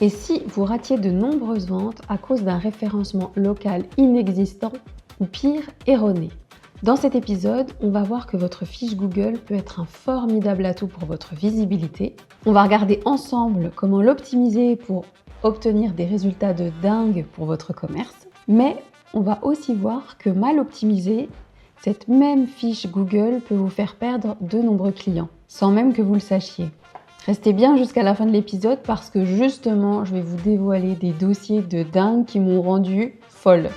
Et si vous ratiez de nombreuses ventes à cause d'un référencement local inexistant ou pire, erroné? Dans cet épisode, on va voir que votre fiche Google peut être un formidable atout pour votre visibilité. On va regarder ensemble comment l'optimiser pour obtenir des résultats de dingue pour votre commerce. Mais on va aussi voir que mal optimisée, cette même fiche Google peut vous faire perdre de nombreux clients, sans même que vous le sachiez. Restez bien jusqu'à la fin de l'épisode parce que justement, je vais vous dévoiler des dossiers de dingue qui m'ont rendue folle.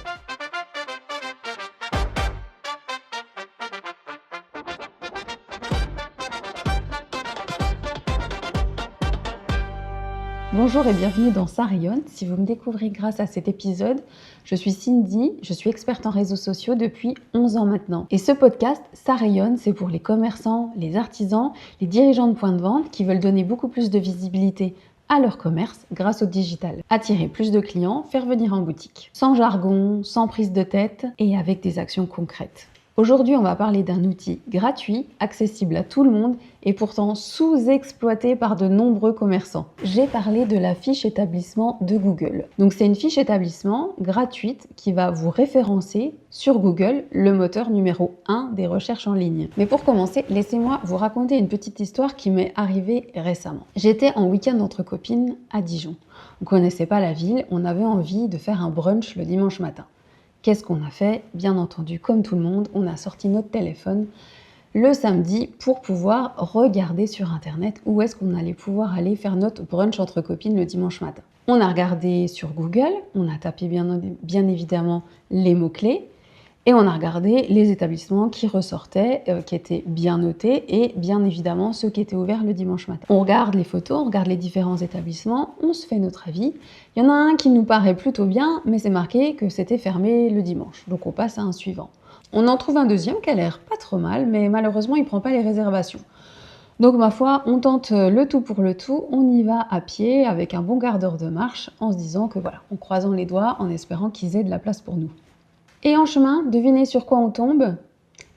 Bonjour et bienvenue dans Ça rayonne. Si vous me découvrez grâce à cet épisode, je suis Cindy, je suis experte en réseaux sociaux depuis 11 ans maintenant. Et ce podcast, Ça rayonne, c'est pour les commerçants, les artisans, les dirigeants de points de vente qui veulent donner beaucoup plus de visibilité à leur commerce grâce au digital. Attirer plus de clients, faire venir en boutique. Sans jargon, sans prise de tête et avec des actions concrètes. Aujourd'hui, on va parler d'un outil gratuit, accessible à tout le monde et pourtant sous-exploité par de nombreux commerçants. J'ai parlé de la fiche établissement de Google. Donc c'est une fiche établissement gratuite qui va vous référencer sur Google, le moteur numéro 1 des recherches en ligne. Mais pour commencer, laissez-moi vous raconter une petite histoire qui m'est arrivée récemment. J'étais en week-end entre copines à Dijon. On ne connaissait pas la ville, on avait envie de faire un brunch le dimanche matin. Qu'est-ce qu'on a fait? Bien entendu, comme tout le monde, on a sorti notre téléphone le samedi pour pouvoir regarder sur Internet où est-ce qu'on allait pouvoir aller faire notre brunch entre copines le dimanche matin. On a regardé sur Google, on a tapé bien évidemment les mots-clés et on a regardé les établissements qui ressortaient, qui étaient bien notés et bien évidemment ceux qui étaient ouverts le dimanche matin. On regarde les photos, on regarde les différents établissements, on se fait notre avis. Il y en a un qui nous paraît plutôt bien, mais c'est marqué que c'était fermé le dimanche. Donc on passe à un suivant. On en trouve un deuxième qui a l'air pas trop mal, mais malheureusement il ne prend pas les réservations. Donc ma foi, on tente le tout pour le tout, on y va à pied avec un bon quart d'heure de marche en se disant que voilà, en croisant les doigts, en espérant qu'ils aient de la place pour nous. Et en chemin, devinez sur quoi on tombe?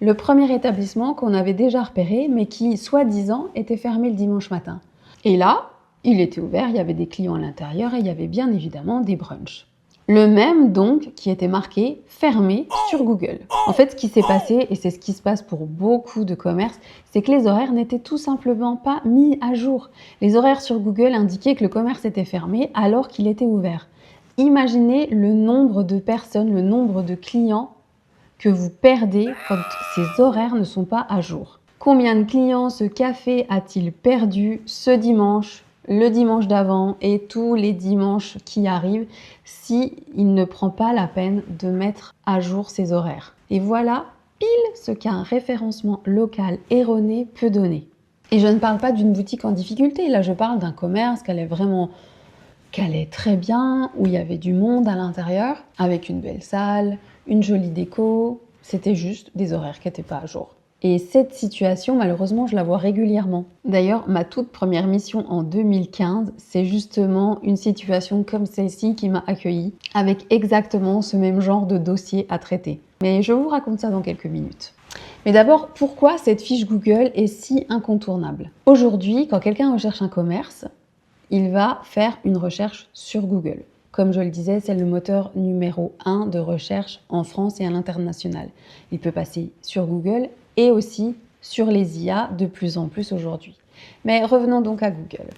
Le premier établissement qu'on avait déjà repéré, mais qui, soi-disant, était fermé le dimanche matin. Et là, il était ouvert, il y avait des clients à l'intérieur et il y avait bien évidemment des brunchs. Le même donc qui était marqué fermé sur Google. En fait, ce qui s'est passé, et c'est ce qui se passe pour beaucoup de commerces, c'est que les horaires n'étaient tout simplement pas mis à jour. Les horaires sur Google indiquaient que le commerce était fermé alors qu'il était ouvert. Imaginez le nombre de personnes, le nombre de clients que vous perdez quand ces horaires ne sont pas à jour. Combien de clients ce café a-t-il perdu ce dimanche, le dimanche d'avant et tous les dimanches qui arrivent s'il ne prend pas la peine de mettre à jour ses horaires? Et voilà pile ce qu'un référencement local erroné peut donner. Et je ne parle pas d'une boutique en difficulté, là je parle d'un commerce qui allait très bien, où il y avait du monde à l'intérieur, avec une belle salle, une jolie déco. C'était juste des horaires qui n'étaient pas à jour. Et cette situation, malheureusement, je la vois régulièrement. D'ailleurs, ma toute première mission en 2015, c'est justement une situation comme celle-ci qui m'a accueillie, avec exactement ce même genre de dossier à traiter. Mais je vous raconte ça dans quelques minutes. Mais d'abord, pourquoi cette fiche Google est si incontournable? Aujourd'hui, quand quelqu'un recherche un commerce, il va faire une recherche sur Google. Comme je le disais, c'est le moteur numéro 1 de recherche en France et à l'international. Il peut passer sur Google et aussi sur les IA de plus en plus aujourd'hui. Mais revenons donc à Google.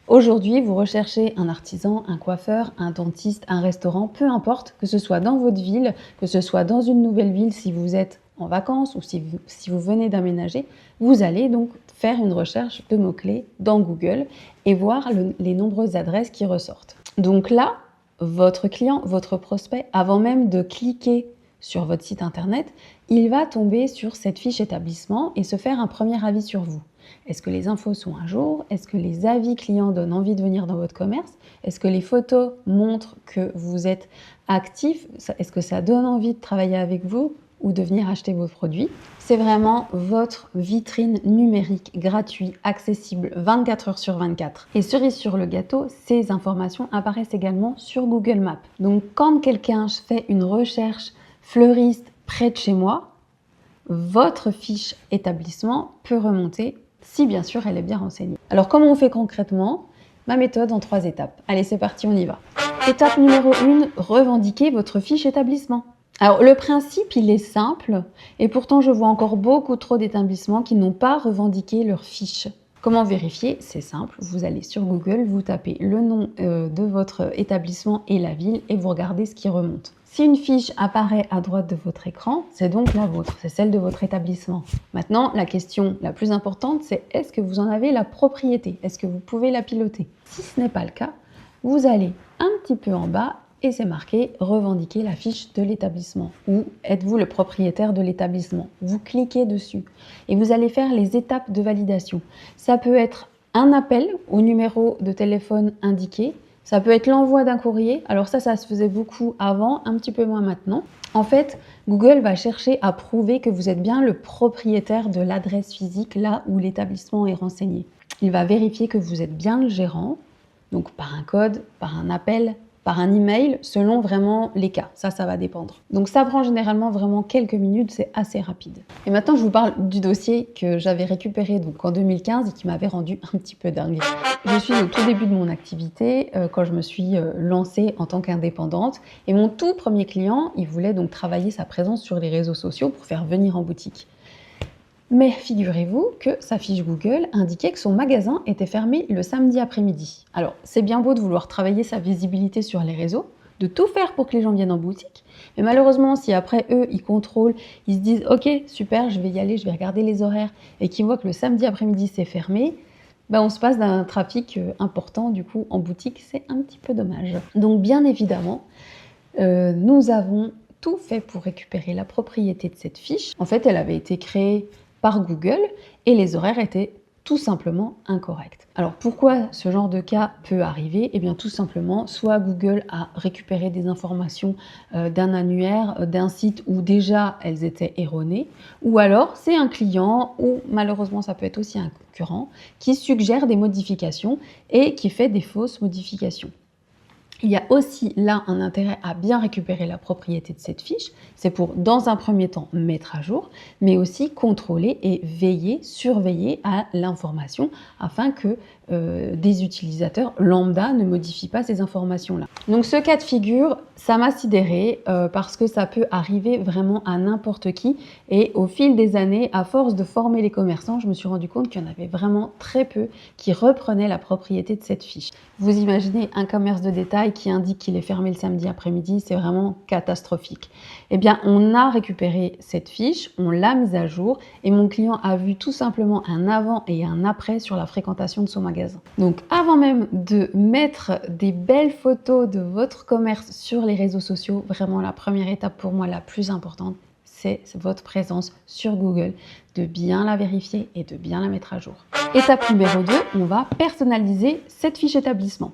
Aujourd'hui, vous recherchez un artisan, un coiffeur, un dentiste, un restaurant, peu importe, que ce soit dans votre ville, que ce soit dans une nouvelle ville si vous êtes en vacances ou si vous venez d'aménager, vous allez donc faire une recherche de mots-clés dans Google et voir les nombreuses adresses qui ressortent. Donc là, votre client, votre prospect, avant même de cliquer sur votre site internet, il va tomber sur cette fiche établissement et se faire un premier avis sur vous. Est-ce que les infos sont à jour? Est-ce que les avis clients donnent envie de venir dans votre commerce? Est-ce que les photos montrent que vous êtes actif? Est-ce que ça donne envie de travailler avec vous ou de venir acheter vos produits? C'est vraiment votre vitrine numérique gratuite, accessible 24 heures sur 24. Et cerise sur le gâteau, ces informations apparaissent également sur Google Maps. Donc quand quelqu'un fait une recherche fleuriste près de chez moi, votre fiche établissement peut remonter si bien sûr elle est bien renseignée. Alors comment on fait concrètement? ma méthode en 3 étapes. Allez, c'est parti, on y va. Étape numéro 1, revendiquer votre fiche établissement. Alors, le principe, il est simple, et pourtant, je vois encore beaucoup trop d'établissements qui n'ont pas revendiqué leur fiche. Comment vérifier? C'est simple, vous allez sur Google, vous tapez le nom de votre établissement et la ville, et vous regardez ce qui remonte. Si une fiche apparaît à droite de votre écran, c'est donc la vôtre, c'est celle de votre établissement. Maintenant, la question la plus importante, c'est est-ce que vous en avez la propriété? Est-ce que vous pouvez la piloter? Si ce n'est pas le cas, vous allez un petit peu en bas et c'est marqué « Revendiquer la fiche de l'établissement » ou « Êtes-vous le propriétaire de l'établissement » Vous cliquez dessus et vous allez faire les étapes de validation. Ça peut être un appel au numéro de téléphone indiqué, ça peut être l'envoi d'un courrier. Alors ça se faisait beaucoup avant, un petit peu moins maintenant. En fait, Google va chercher à prouver que vous êtes bien le propriétaire de l'adresse physique là où l'établissement est renseigné. Il va vérifier que vous êtes bien le gérant, donc par un code, par un appel, par un email, selon vraiment les cas. Ça va dépendre. Donc ça prend généralement vraiment quelques minutes, c'est assez rapide. Et maintenant, je vous parle du dossier que j'avais récupéré donc en 2015 et qui m'avait rendu un petit peu dingue. Je suis au tout début de mon activité, quand je me suis lancée en tant qu'indépendante. Et mon tout premier client, il voulait donc travailler sa présence sur les réseaux sociaux pour faire venir en boutique. Mais figurez-vous que sa fiche Google indiquait que son magasin était fermé le samedi après-midi. Alors, c'est bien beau de vouloir travailler sa visibilité sur les réseaux, de tout faire pour que les gens viennent en boutique, mais malheureusement, si après eux, ils contrôlent, ils se disent « Ok, super, je vais y aller, je vais regarder les horaires » et qu'ils voient que le samedi après-midi, c'est fermé, on se passe d'un trafic important du coup en boutique, c'est un petit peu dommage. Donc bien évidemment, nous avons tout fait pour récupérer la propriété de cette fiche. En fait, elle avait été créée par Google et les horaires étaient tout simplement incorrects. Alors pourquoi ce genre de cas peut arriver? Eh bien tout simplement, soit Google a récupéré des informations d'un annuaire, d'un site où déjà elles étaient erronées, ou alors c'est un client, ou malheureusement ça peut être aussi un concurrent, qui suggère des modifications et qui fait des fausses modifications. Il y a aussi là un intérêt à bien récupérer la propriété de cette fiche. C'est pour, dans un premier temps, mettre à jour, mais aussi contrôler et veiller, surveiller à l'information afin que des utilisateurs lambda ne modifient pas ces informations-là. Donc ce cas de figure, ça m'a sidérée parce que ça peut arriver vraiment à n'importe qui. Et au fil des années, à force de former les commerçants, je me suis rendu compte qu'il y en avait vraiment très peu qui reprenaient la propriété de cette fiche. Vous imaginez un commerce de détail qui indique qu'il est fermé le samedi après-midi, c'est vraiment catastrophique. Eh bien, on a récupéré cette fiche, on l'a mise à jour et mon client a vu tout simplement un avant et un après sur la fréquentation de son magasin. Donc, avant même de mettre des belles photos de votre commerce sur les réseaux sociaux, vraiment la première étape pour moi la plus importante, c'est votre présence sur Google, de bien la vérifier et de bien la mettre à jour. Étape numéro 2, on va personnaliser cette fiche établissement.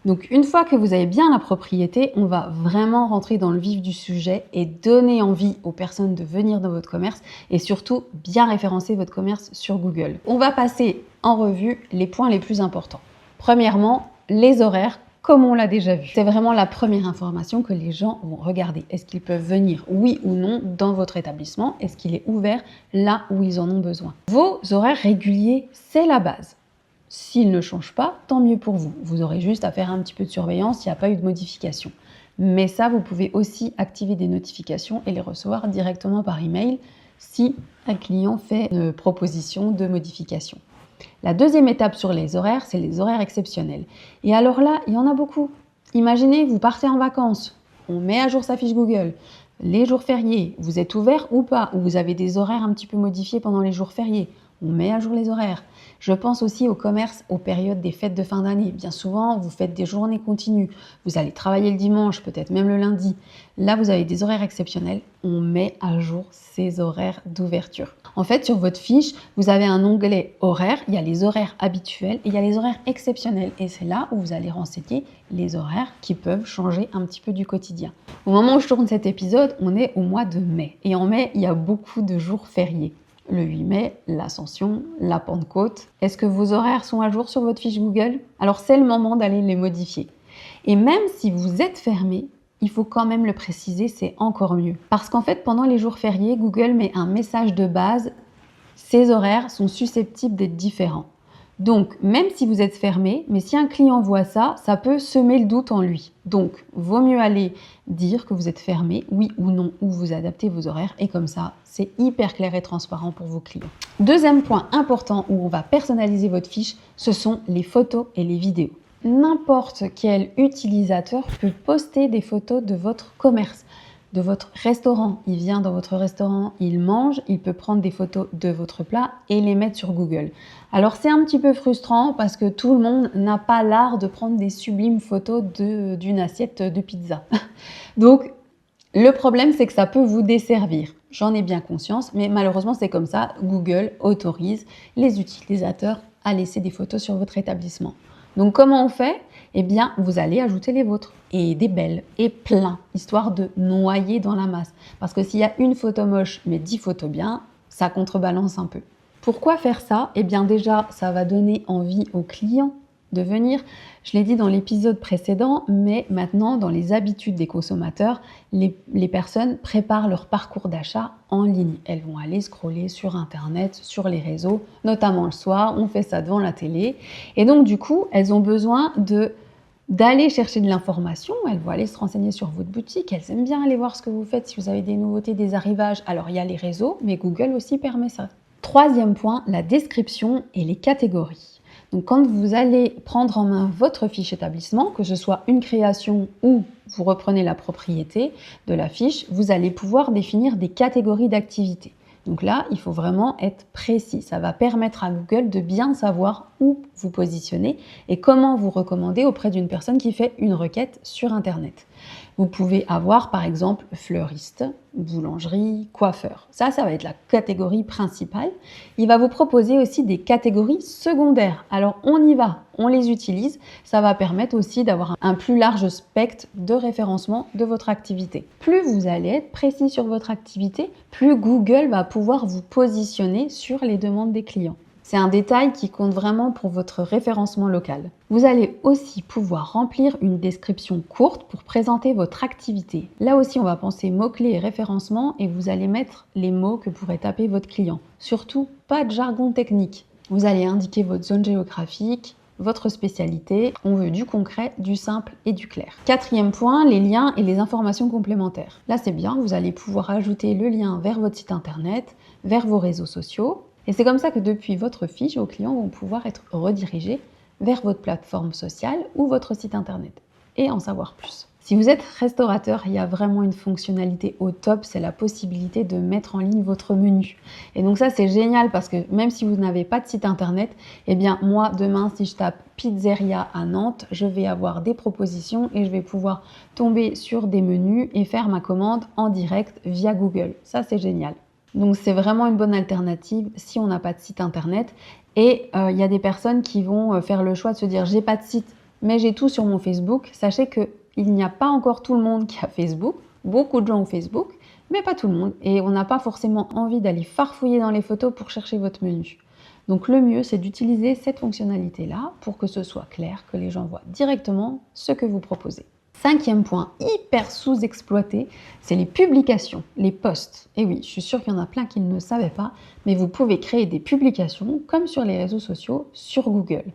Donc une fois que vous avez bien la propriété, on va vraiment rentrer dans le vif du sujet et donner envie aux personnes de venir dans votre commerce et surtout bien référencer votre commerce sur Google. On va passer en revue les points les plus importants. Premièrement, les horaires. Comme on l'a déjà vu. C'est vraiment la première information que les gens vont regarder. Est-ce qu'ils peuvent venir, oui ou non, dans votre établissement? Est-ce qu'il est ouvert là où ils en ont besoin? Vos horaires réguliers, c'est la base. S'ils ne changent pas, tant mieux pour vous. Vous aurez juste à faire un petit peu de surveillance s'il n'y a pas eu de modification. Mais ça, vous pouvez aussi activer des notifications et les recevoir directement par email si un client fait une proposition de modification. La deuxième étape sur les horaires, c'est les horaires exceptionnels. Et alors là, il y en a beaucoup. Imaginez, vous partez en vacances, on met à jour sa fiche Google. Les jours fériés, vous êtes ouvert ou pas, ou vous avez des horaires un petit peu modifiés pendant les jours fériés. On met à jour les horaires. Je pense aussi au commerce aux périodes des fêtes de fin d'année. Bien souvent, vous faites des journées continues. Vous allez travailler le dimanche, peut-être même le lundi. Là, vous avez des horaires exceptionnels. On met à jour ces horaires d'ouverture. En fait, sur votre fiche, vous avez un onglet horaires. Il y a les horaires habituels et il y a les horaires exceptionnels. Et c'est là où vous allez renseigner les horaires qui peuvent changer un petit peu du quotidien. Au moment où je tourne cet épisode, on est au mois de mai. Et en mai, il y a beaucoup de jours fériés. Le 8 mai, l'Ascension, la Pentecôte. Est-ce que vos horaires sont à jour sur votre fiche Google? Alors c'est le moment d'aller les modifier. Et même si vous êtes fermé, il faut quand même le préciser, c'est encore mieux. Parce qu'en fait, pendant les jours fériés, Google met un message de base. Ces horaires sont susceptibles d'être différents. Donc, même si vous êtes fermé, mais si un client voit ça, ça peut semer le doute en lui. Donc, vaut mieux aller dire que vous êtes fermé, oui ou non, ou vous adaptez vos horaires. Et comme ça, c'est hyper clair et transparent pour vos clients. Deuxième point important où on va personnaliser votre fiche, ce sont les photos et les vidéos. N'importe quel utilisateur peut poster des photos de votre commerce, de votre restaurant. Il vient dans votre restaurant, il mange, il peut prendre des photos de votre plat et les mettre sur Google. Alors c'est un petit peu frustrant parce que tout le monde n'a pas l'art de prendre des sublimes photos d'une assiette de pizza. Donc le problème, c'est que ça peut vous desservir. J'en ai bien conscience, mais malheureusement c'est comme ça. Google autorise les utilisateurs à laisser des photos sur votre établissement. Donc comment on fait ? Eh bien, vous allez ajouter les vôtres, et des belles, et plein, histoire de noyer dans la masse. Parce que s'il y a une photo moche, mais 10 photos bien, ça contrebalance un peu. Pourquoi faire ça ? Eh bien déjà, ça va donner envie aux clients de venir. Je l'ai dit dans l'épisode précédent, mais maintenant, dans les habitudes des consommateurs, les personnes préparent leur parcours d'achat en ligne. Elles vont aller scroller sur Internet, sur les réseaux, notamment le soir, on fait ça devant la télé. Et donc, du coup, elles ont besoin d'aller chercher de l'information, elles vont aller se renseigner sur votre boutique, elles aiment bien aller voir ce que vous faites, si vous avez des nouveautés, des arrivages. Alors, il y a les réseaux, mais Google aussi permet ça. Troisième point, la description et les catégories. Donc, quand vous allez prendre en main votre fiche établissement, que ce soit une création ou vous reprenez la propriété de la fiche, vous allez pouvoir définir des catégories d'activités. Donc là, il faut vraiment être précis. Ça va permettre à Google de bien savoir où vous positionnez et comment vous recommander auprès d'une personne qui fait une requête sur Internet. Vous pouvez avoir par exemple fleuriste, boulangerie, coiffeur. Ça va être la catégorie principale. Il va vous proposer aussi des catégories secondaires. Alors on y va, on les utilise. Ça va permettre aussi d'avoir un plus large spectre de référencement de votre activité. Plus vous allez être précis sur votre activité, plus Google va pouvoir vous positionner sur les demandes des clients. C'est un détail qui compte vraiment pour votre référencement local. Vous allez aussi pouvoir remplir une description courte pour présenter votre activité. Là aussi, on va penser mots-clés et référencement et vous allez mettre les mots que pourrait taper votre client. Surtout, pas de jargon technique. Vous allez indiquer votre zone géographique, votre spécialité. On veut du concret, du simple et du clair. Quatrième point, les liens et les informations complémentaires. Là, c'est bien, vous allez pouvoir ajouter le lien vers votre site internet, vers vos réseaux sociaux. Et c'est comme ça que depuis votre fiche, vos clients vont pouvoir être redirigés vers votre plateforme sociale ou votre site internet et en savoir plus. Si vous êtes restaurateur, il y a vraiment une fonctionnalité au top, c'est la possibilité de mettre en ligne votre menu. Et donc ça, c'est génial parce que même si vous n'avez pas de site internet, eh bien moi, demain, si je tape pizzeria à Nantes, je vais avoir des propositions et je vais pouvoir tomber sur des menus et faire ma commande en direct via Google. Ça, c'est génial. Donc c'est vraiment une bonne alternative si on n'a pas de site internet. Et il y a des personnes qui vont faire le choix de se dire j'ai pas de site mais j'ai tout sur mon Facebook. Sachez qu'il n'y a pas encore tout le monde qui a Facebook. Beaucoup de gens ont Facebook, mais pas tout le monde. Et on n'a pas forcément envie d'aller farfouiller dans les photos pour chercher votre menu. Donc le mieux, c'est d'utiliser cette fonctionnalité-là pour que ce soit clair, que les gens voient directement ce que vous proposez. Cinquième point, hyper sous-exploité, c'est les publications, les posts. Et oui, je suis sûre qu'il y en a plein qui ne le savaient pas, mais vous pouvez créer des publications comme sur les réseaux sociaux sur Google.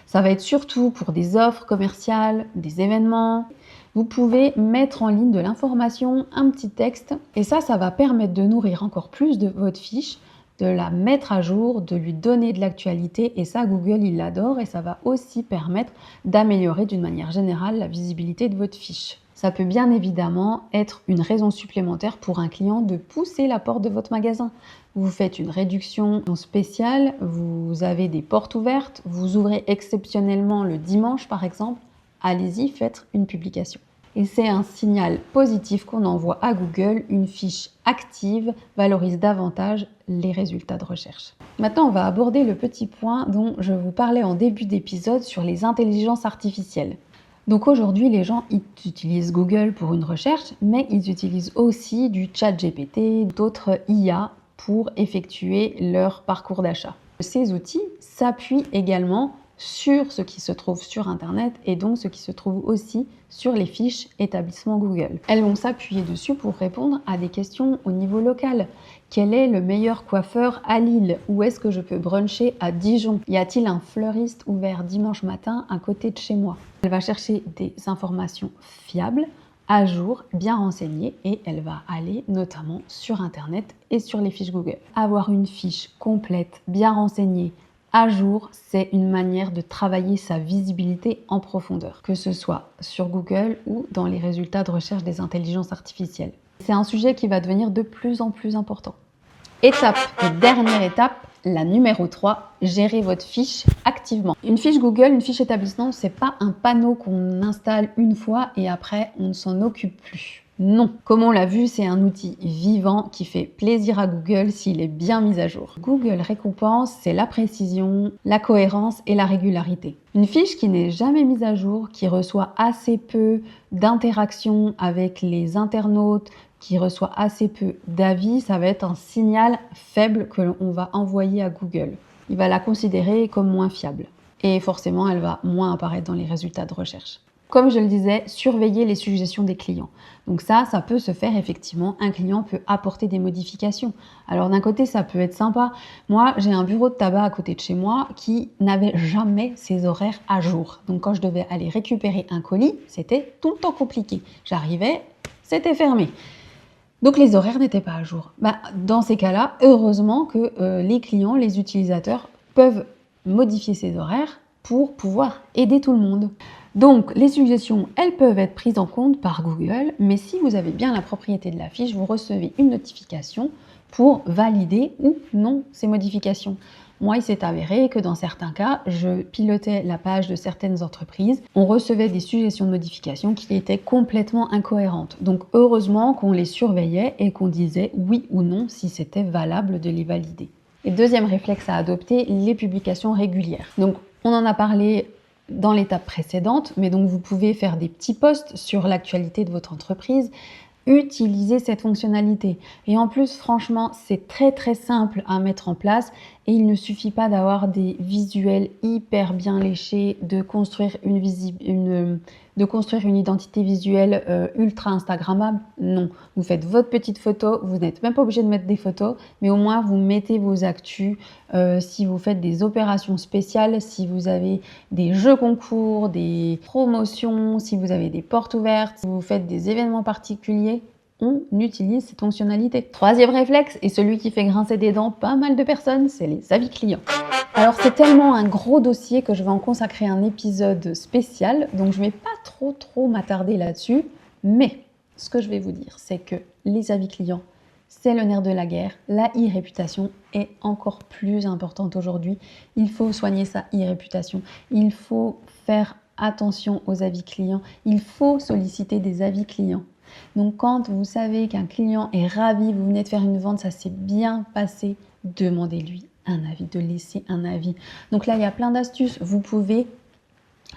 Ça va être surtout pour des offres commerciales, des événements. Vous pouvez mettre en ligne de l'information, un petit texte, et ça va permettre de nourrir encore plus de votre fiche, de la mettre à jour, de lui donner de l'actualité et ça Google il l'adore et ça va aussi permettre d'améliorer d'une manière générale la visibilité de votre fiche. Ça peut bien évidemment être une raison supplémentaire pour un client de pousser la porte de votre magasin. Vous faites une réduction spéciale, vous avez des portes ouvertes, vous ouvrez exceptionnellement le dimanche par exemple, allez-y, faites une publication. Et c'est un signal positif qu'on envoie à Google, une fiche active valorise davantage les résultats de recherche. Maintenant, on va aborder le petit point dont je vous parlais en début d'épisode sur les intelligences artificielles. Donc aujourd'hui, les gens ils utilisent Google pour une recherche, mais ils utilisent aussi du ChatGPT, d'autres IA pour effectuer leur parcours d'achat. Ces outils s'appuient également sur ce qui se trouve sur Internet et donc ce qui se trouve aussi sur les fiches établissements Google. Elles vont s'appuyer dessus pour répondre à des questions au niveau local. Quel est le meilleur coiffeur à Lille? Où est-ce que je peux bruncher à Dijon? Y a-t-il un fleuriste ouvert dimanche matin à côté de chez moi? Elle va chercher des informations fiables, à jour, bien renseignées, et elle va aller notamment sur Internet et sur les fiches Google. Avoir une fiche complète, bien renseignée, à jour, c'est une manière de travailler sa visibilité en profondeur, que ce soit sur Google ou dans les résultats de recherche des intelligences artificielles. C'est un sujet qui va devenir de plus en plus important. Étape et dernière étape, la numéro 3, gérer votre fiche activement. Une fiche Google, une fiche établissement, c'est pas un panneau qu'on installe une fois et après on ne s'en occupe plus. Non, comme on l'a vu, c'est un outil vivant qui fait plaisir à Google s'il est bien mis à jour. Google récompense, c'est la précision, la cohérence et la régularité. Une fiche qui n'est jamais mise à jour, qui reçoit assez peu d'interactions avec les internautes, qui reçoit assez peu d'avis, ça va être un signal faible que l'on va envoyer à Google. Il va la considérer comme moins fiable. Et forcément, elle va moins apparaître dans les résultats de recherche. Comme je le disais, surveiller les suggestions des clients. Donc ça peut se faire effectivement. Un client peut apporter des modifications. Alors d'un côté, ça peut être sympa. Moi, j'ai un bureau de tabac à côté de chez moi qui n'avait jamais ses horaires à jour. Donc quand je devais aller récupérer un colis, c'était tout le temps compliqué. J'arrivais, c'était fermé. Donc les horaires n'étaient pas à jour. Dans ces cas-là, heureusement que les clients, les utilisateurs peuvent modifier ces horaires pour pouvoir aider tout le monde. Donc les suggestions, elles peuvent être prises en compte par Google, mais si vous avez bien la propriété de la fiche, vous recevez une notification pour valider ou non ces modifications. Moi, il s'est avéré que dans certains cas, je pilotais la page de certaines entreprises. On recevait des suggestions de modifications qui étaient complètement incohérentes. Donc, heureusement qu'on les surveillait et qu'on disait oui ou non si c'était valable de les valider. Et deuxième réflexe à adopter, les publications régulières. Donc, on en a parlé dans l'étape précédente, mais donc vous pouvez faire des petits posts sur l'actualité de votre entreprise. Utilisez cette fonctionnalité. Et en plus, franchement, c'est très très simple à mettre en place et il ne suffit pas d'avoir des visuels hyper bien léchés, de construire une identité visuelle ultra instagrammable. Non, vous faites votre petite photo, vous n'êtes même pas obligé de mettre des photos, mais au moins vous mettez vos actus. Si vous faites des opérations spéciales, si vous avez des jeux concours, des promotions, si vous avez des portes ouvertes, si vous faites des événements particuliers, on utilise cette fonctionnalité. Troisième réflexe, et celui qui fait grincer des dents pas mal de personnes, c'est les avis clients. Alors c'est tellement un gros dossier que je vais en consacrer un épisode spécial, donc je ne vais pas trop m'attarder là-dessus, mais ce que je vais vous dire, c'est que les avis clients, c'est le nerf de la guerre. La e-réputation est encore plus importante aujourd'hui. Il faut soigner sa e-réputation. Il faut faire attention aux avis clients. Il faut solliciter des avis clients. Donc quand vous savez qu'un client est ravi, vous venez de faire une vente, ça s'est bien passé, demandez-lui un avis, de laisser un avis. Donc là, il y a plein d'astuces. Vous pouvez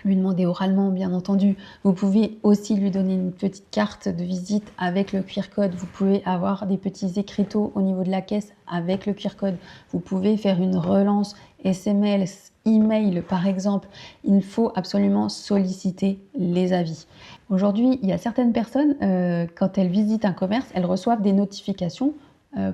lui demander oralement, bien entendu. Vous pouvez aussi lui donner une petite carte de visite avec le QR code. Vous pouvez avoir des petits écriteaux au niveau de la caisse avec le QR code. Vous pouvez faire une relance SMS, email par exemple. Il faut absolument solliciter les avis. Aujourd'hui, il y a certaines personnes, quand elles visitent un commerce, elles reçoivent des notifications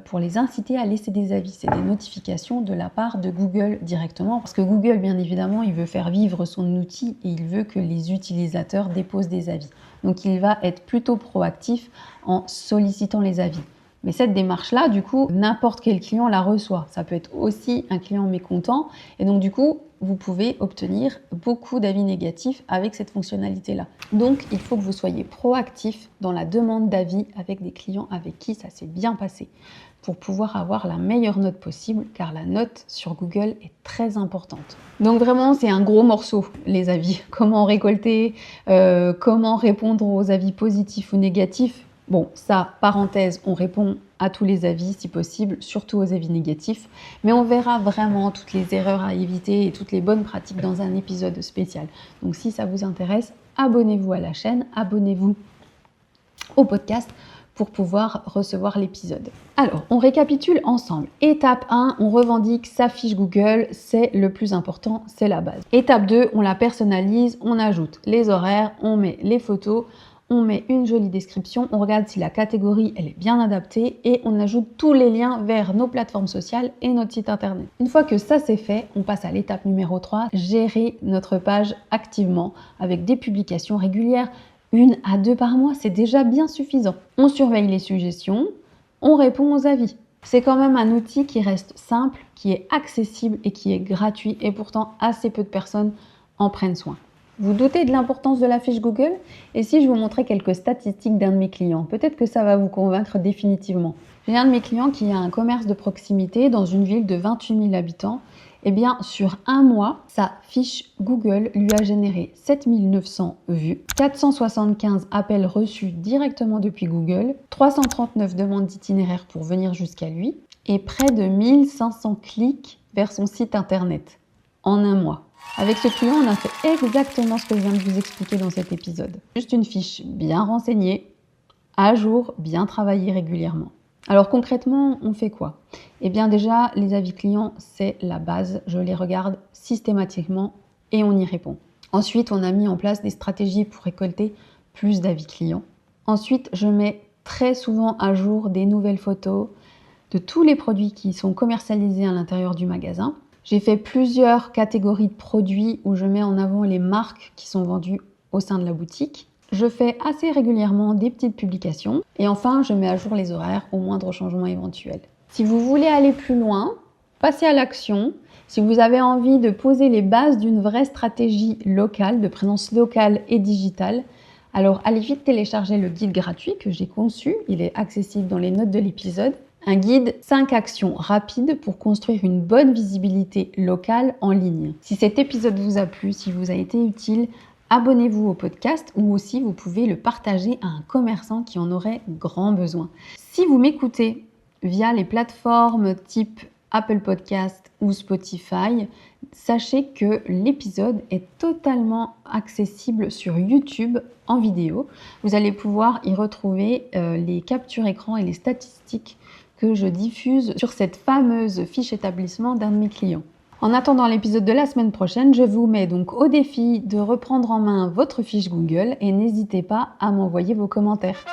pour les inciter à laisser des avis. C'est des notifications de la part de Google directement. Parce que Google, bien évidemment, il veut faire vivre son outil et il veut que les utilisateurs déposent des avis. Donc, il va être plutôt proactif en sollicitant les avis. Mais cette démarche-là, du coup, n'importe quel client la reçoit. Ça peut être aussi un client mécontent. Et donc, du coup, vous pouvez obtenir beaucoup d'avis négatifs avec cette fonctionnalité-là. Donc, il faut que vous soyez proactif dans la demande d'avis avec des clients avec qui ça s'est bien passé pour pouvoir avoir la meilleure note possible, car la note sur Google est très importante. Donc vraiment, c'est un gros morceau, les avis. Comment récolter, comment répondre aux avis positifs ou négatifs. Bon, ça, parenthèse, on répond à tous les avis si possible, surtout aux avis négatifs, mais on verra vraiment toutes les erreurs à éviter et toutes les bonnes pratiques dans un épisode spécial. Donc si ça vous intéresse, abonnez-vous à la chaîne, abonnez-vous au podcast pour pouvoir recevoir l'épisode. Alors, on récapitule ensemble. Étape 1, on revendique sa fiche Google, c'est le plus important, c'est la base. Étape 2, on la personnalise, on ajoute les horaires, on met les photos, on met une jolie description, on regarde si la catégorie elle est bien adaptée et on ajoute tous les liens vers nos plateformes sociales et notre site internet. Une fois que ça c'est fait, on passe à l'étape numéro 3, gérer notre page activement avec des publications régulières. 1 à 2 par mois, c'est déjà bien suffisant. On surveille les suggestions, on répond aux avis. C'est quand même un outil qui reste simple, qui est accessible et qui est gratuit et pourtant assez peu de personnes en prennent soin. Vous doutez de l'importance de la fiche Google? Et si je vous montrais quelques statistiques d'un de mes clients, peut-être que ça va vous convaincre définitivement. J'ai un de mes clients qui a un commerce de proximité dans une ville de 28 000 habitants. Eh bien, sur un mois, sa fiche Google lui a généré 7 900 vues, 475 appels reçus directement depuis Google, 339 demandes d'itinéraire pour venir jusqu'à lui et près de 1500 clics vers son site internet en un mois. Avec ce client, on a fait exactement ce que je viens de vous expliquer dans cet épisode. Juste une fiche bien renseignée, à jour, bien travaillée régulièrement. Alors concrètement, on fait quoi? Eh bien déjà, les avis clients, c'est la base. Je les regarde systématiquement et on y répond. Ensuite, on a mis en place des stratégies pour récolter plus d'avis clients. Ensuite, je mets très souvent à jour des nouvelles photos de tous les produits qui sont commercialisés à l'intérieur du magasin. J'ai fait plusieurs catégories de produits où je mets en avant les marques qui sont vendues au sein de la boutique. Je fais assez régulièrement des petites publications. Et enfin, je mets à jour les horaires au moindre changement éventuel. Si vous voulez aller plus loin, passez à l'action. Si vous avez envie de poser les bases d'une vraie stratégie locale, de présence locale et digitale, alors allez vite télécharger le guide gratuit que j'ai conçu. Il est accessible dans les notes de l'épisode. Un guide 5 actions rapides pour construire une bonne visibilité locale en ligne. Si cet épisode vous a plu, si vous a été utile, abonnez-vous au podcast ou aussi vous pouvez le partager à un commerçant qui en aurait grand besoin. Si vous m'écoutez via les plateformes type Apple Podcast ou Spotify, sachez que l'épisode est totalement accessible sur YouTube en vidéo. Vous allez pouvoir y retrouver les captures écran et les statistiques que je diffuse sur cette fameuse fiche établissement d'un de mes clients. En attendant l'épisode de la semaine prochaine, je vous mets donc au défi de reprendre en main votre fiche Google et n'hésitez pas à m'envoyer vos commentaires.